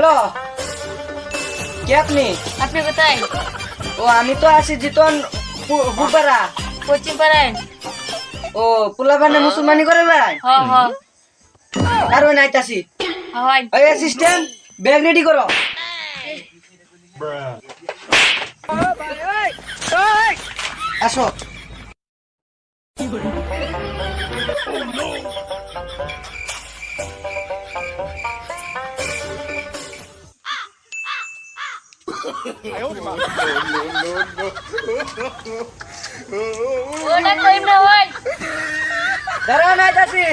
Hello, কে আপনি? আপনি কোথায়? ও আমি তো আছি জিতন বুপারা। পশ্চিম পাড়ায়। ও পোলাপানে মুসলমানি করে ভাই? হ হ আর ওই নাইতাছি। হয়। ওই অ্যাসিস্ট্যান্ট ব্যাগ রেডি করো। আসো। ওটা কইম না হয়। দাঁড়া নাইতাছি।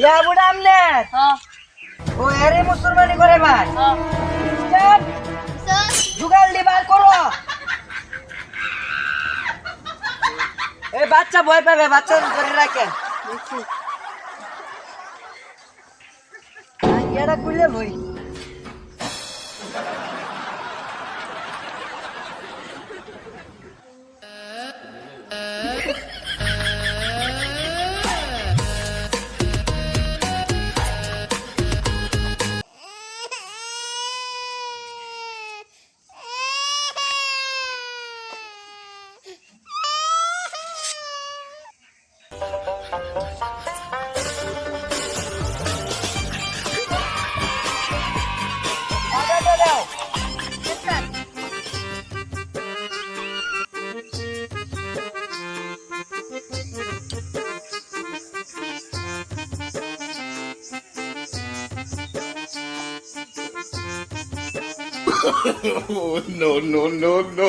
ইয়া বুড়া আমনে হ ও এরে মুসলমানি করে ভাই। হ অ্যাসিস্ট্যান্ট জুগাল দিবার করো। এই বাচ্চা ভয় পাবে, বাচ্চা ধরে রাখেন। এটা খুললে লই। Oh, no, no, no, no.